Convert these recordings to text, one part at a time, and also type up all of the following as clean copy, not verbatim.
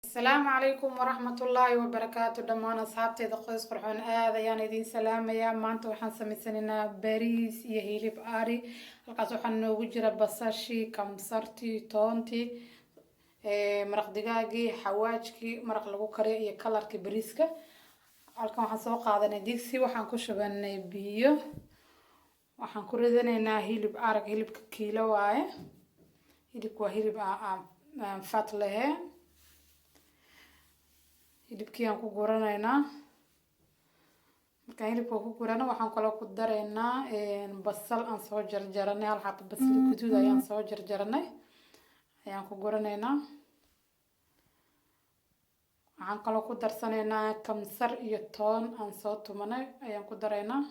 السلام عليكم ورحمة الله وبركاته دمان أصحابتي قوس قرحون ayaan idin salaamayaa maanta waxaan sameysanaynaa bariis iyo hilib ari halkaas waxaa noogu jira basashii kamsartii toontii maraq digaagii xawaajkii maraq lagu kariyo iyo kalarkii bariiska halkan waxaan soo qaadanay digsi waxaan ku shubanay biyo waxaan ku ridanaynaa hilib arag hilibka kiilo waaye hilibku waa hilib aan fat lahayn hilibkii aan ku guranaynaa markaan hilibka ku gurano waxaan kaloo ku daraynaa basal aan soo jarjaranay hal xabo basal guduud ayaan soo jarjaranay ayaan ku guranaynaa waxaan kaloo ku darsanaynaa kamsar iyo toon aan soo tumanay ayaan ku daraynaa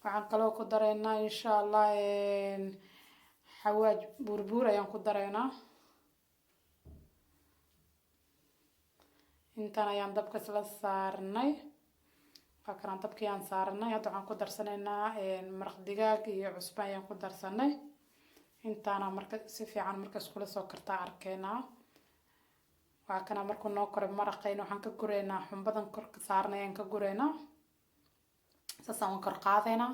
waxaan kaloo ku daraynaa insha Allah xawaaj buurbuur ayaan ku daraynaa intaan ayaan dabka isla saarnay halkan dabkii aan saarnay hadda waxaan ku darsanaynaa maraq digaag iyo cusbo ayaan ku darsanay intaana marka si fiican marka iskula soo kartaa arkeynaa waa kana markuu noo koro maraqayna waxaan ka gureynaa xumbadan korka saarnay ayaan ka gureynaa saasaan kor qaadaynaa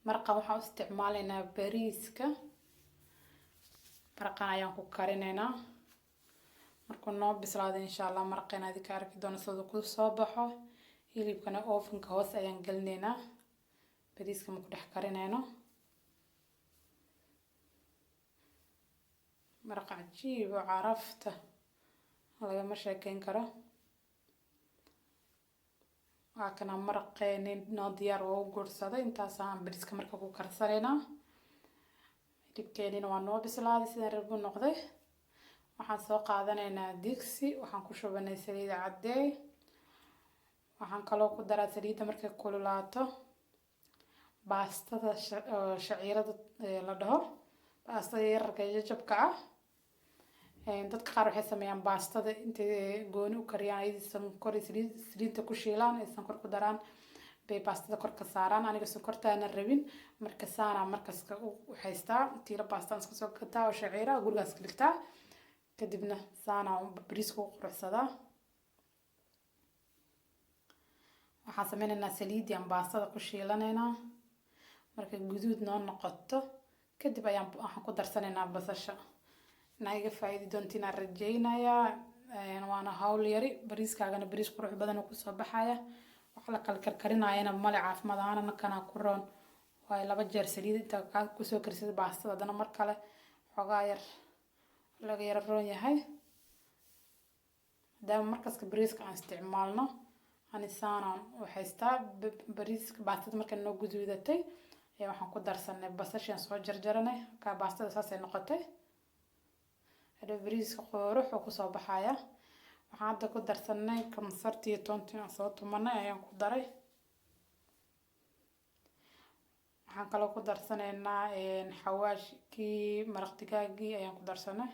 maraqan waxaan u isticmaalaynaa bariiska maraqan ayaan ku karinaynaa markuu noo bislaado insha Allah maraqayna adii ka arki doona sidoo ku soo baxo hilibkana ovenka hoos ayaan galinaynaa bariiska ma ku dhex karinayno maraq cajiib oo carafta lagama sheekeyn karo waa kana maraqeeni noo diyaar oo u guursaday intaasaan bariiska marka ku karsanaynaa hilibkeenina waa noo bislaaday sidaan rabbu noqday waxaan soo qaadanaynaa digsi waxaan ku shubanay saliid caddeey waxaan kaloo ku daraa saliidda markay kululaato baastada shaciirada la dhaho baastada yararka iyo jabka ah dadka qaar waxay sameeyaan baastada intay gooni u kariyaan ayadii sonkor saliidda ku shiilaan ay sonkor ku daraan bay baastada kor ka saaraan aniga sonkortaana rabin marka saana markaas u haystaa tiila baastaan iska soo gataa oo shaciira gurigaas ka dhigtaa kadibna saana bariiska u quruxsadaa waxaan sameynaynaa saliidii aan baastada ku shiilanaynaa markay guduud noo noqoto kadib waxaan ku darsanaynaa basasha inaa iga faa'iidi doontiin aan rajaynayaa waana hawl yari bariiskaagana bariis qurux badan oo kusoo baxaya wax la kala karkarinaayana male caafimaad ahaana kana ku roon waayo 2 jeer saliid inta kusoo karsada baastada haddana mar kale xoogaa yar laga yara roon yahay maadaama markaska bariiska aan isticmaalno anisaan u haystaa bariiska baastada markay noo guduudatay waxaan ku darsanay basashan soo jarjaranay ka baastada saasay noqotay hadda bariiska qurux oo kusoo baxaya waxaan hadda ku darsanay kamsartii iyo toontii aan soo tumanay ayaan ku daray waxaan kaloo ku darsanaynaa xawaashkii maraq digaagii ayaan ku darsanay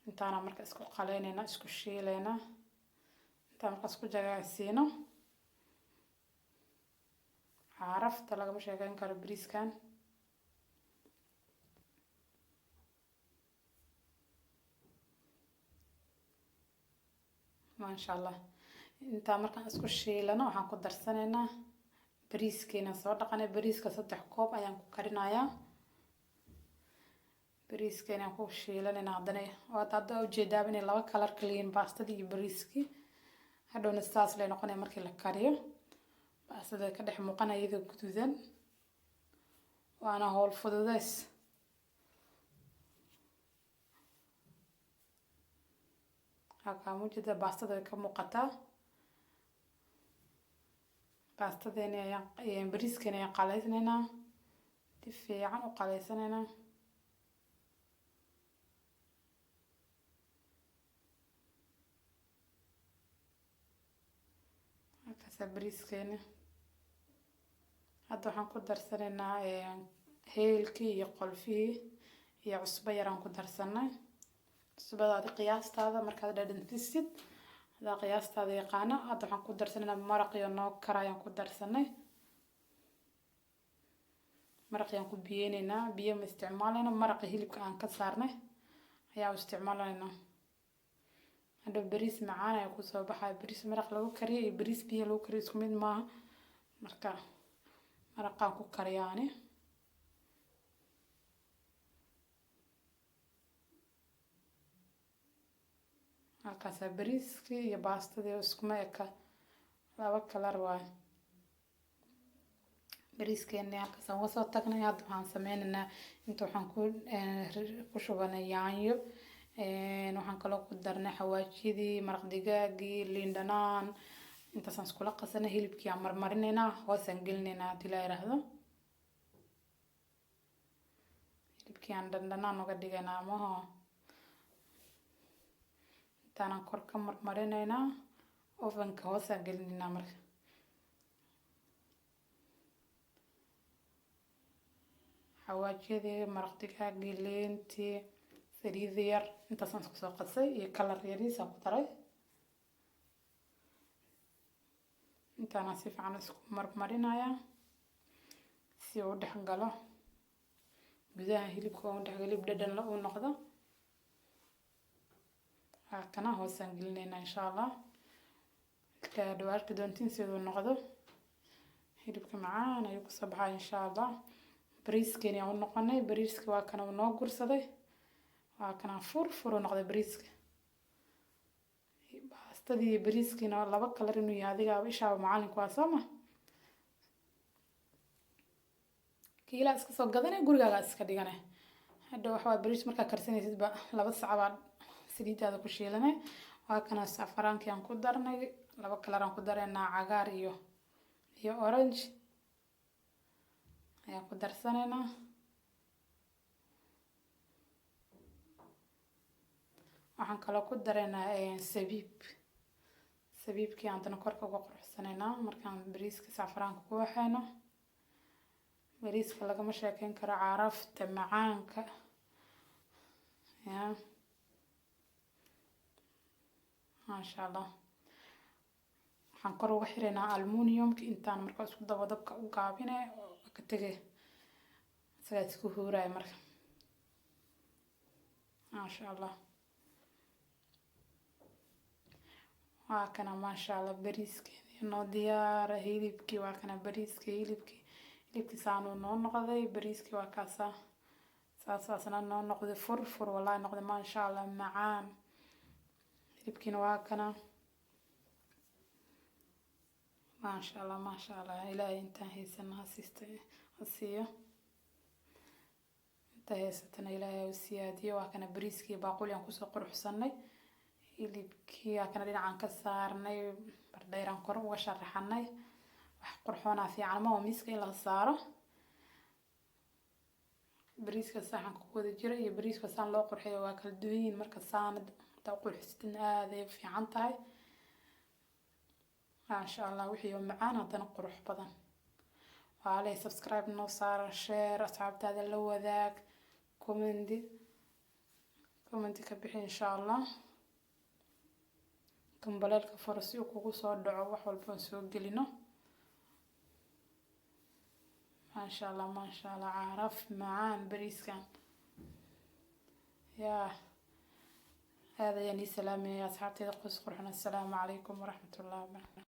intaana marka isku qaleynayna isku shiilayna intaan marka isku jagaasiino carafta lagama sheegan karo bariiskan ما شاء الله inta markaan isku shiilano waxaan ku darsanaynaa bariiskeena soo dhaqanay bariiska 3 koob ayaan ku karinayaa bariiskeena ku shiilanayna hadana hadda u jeedaa inay 2 kalar kaliin baastada iyo bariiski hadhowna saas leh noqonay markii la kariyo baastada ka dhex muuqanayda guduudan waana hawl fududeys halkaa mujida baastada way ka muuqataa. baastadeena ayaan bariiskeena ayaan qaleysanaynaa, si fiican u qaleysanaynaa. halkaasa bariiskeena. hadda waxaan ku darsanaynaa heelkii iyo qolfihii iyo cusbo yaraan ku darsanay. cusbadaadi qiyaastaada markaad dhadhantisid, hadaa qiyaastaada yaqaana. hadda waxaan ku darsanaynaa maraq iyo noo kara ayaan ku darsanay. maraq ayaan ku biyeynaynaa, biyo ma isticmaalayna, maraqa hilibka aan ka saarnay ayaa u isticmaalaynaa. hadhow bariis macaan ayaa kusoo baxaya. bariis maraq lagu kariyo iyo bariis biyo lagu kariyo isku mid maaha, marka maraqaan ku kariyaani. halkaasa bariiskii iyo baastadii iskuma eka, laba kalar waaye. bariiskeena halkaasaan uga soo tagnay. hadda waxaan sameynaynaa, inta waxaan ku shubanay yaanyo, waxaan kaloo ku darnay xawaajiyadii, maraq digaagii, liin dhanaan. intaasaan iskula qasanay. hilibkii aan marmarinaynaa, hoosaan gelinaynaa haddii la yiraahdo. hilibkii aan dhandhanaan uga dhigaynaa maho. intaanaan kor ka marmarinaynaa, ovenka hoosaan gelinaynaa marka. xawaajiyadii, maraq digaagii, liintii, saliid yar, intaasaan isku soo qasay iyo kalar yariis aan ku daray. intaana si fiican isku marmarinayaa si uu dhex galo gudaha hilibka, oo dhex hilib dhadhan la uu noqdo. halkana hoosaan gelinaynaa insha allah. ka dhawaarka doontiin siduu noqdo. hilibka macaan ayuu kusoo baxay insha allah. bariiskeeni aan u noqonay. bariiska waa kana noo gursaday, waa kana furfur u noqday bariiska. baastadii iyo bariiskiina laba kalar inuu yahay adiga ishaaba macalinku waa soo ma. kiilaa iska soo gadanay, gurigaaga iska dhiganay. hadda waxaa bariis markaa karsanaysid ba 2 sac baa saliidaada ku shiilanay. waa kana safaraankii aan ku darnay, laba kalar aan ku daraynaa, cagaar iyo orange ayaan ku darsanaynaa. waxaan kaloo ku daraynaa sabiibkii aan dana korka uga quruxsanaynaa markaan bariiska saafaraanka ku waxayno. bariiska lagama sheekeyn karo carafta macaanka ya maasha allah. waxaan kor uga xiraynaa aluminiumka intaan markaa isku dabo dabka u gaabinay ka tegay isagaa isku huuraya marka. maasha allah. waa kana maasha allah bariiskeeni noo diyaara. hilibkii waa kana bariiskii, hilibkii saanuu noo noqday. bariiskii waa kaasa saasna noo noqday furfur, wallahi noqday maasha allah macaan. hilibkiina waa kana maasha allah. ilaahay intaan haysana ha siiyo, inta haysatana ilaahay u siyaadiyo. waa kana bariiskii baaquli aan kusoo quruxsanay. hilibkii waa kana dhinacaan ka saarnay, bardheeraan kor uga sharaxanay. wax qurxoonaa fiican ma oo miiska in la saaro. bariiska saxanka ku wada jira iyo bariiska saan loo qurxiyo waa kala duwan yihiin. marka saanad intaa qurxistin aad ay fiican tahay maasha allah. wixii oo macaan haddana qurux badan. waa leh subscribe noo saar, share, asxaabtaada la wadaag, comment ka bixi insha allah. gambaleelka furo si uu kugu soo dhaco wax walba aan soo gelino. maasha allah caraf macaan bariiskan yaa. هذا يعني سلامي أصحابتي قص قرحنا. السلام عليكم ورحمة الله وبركاته.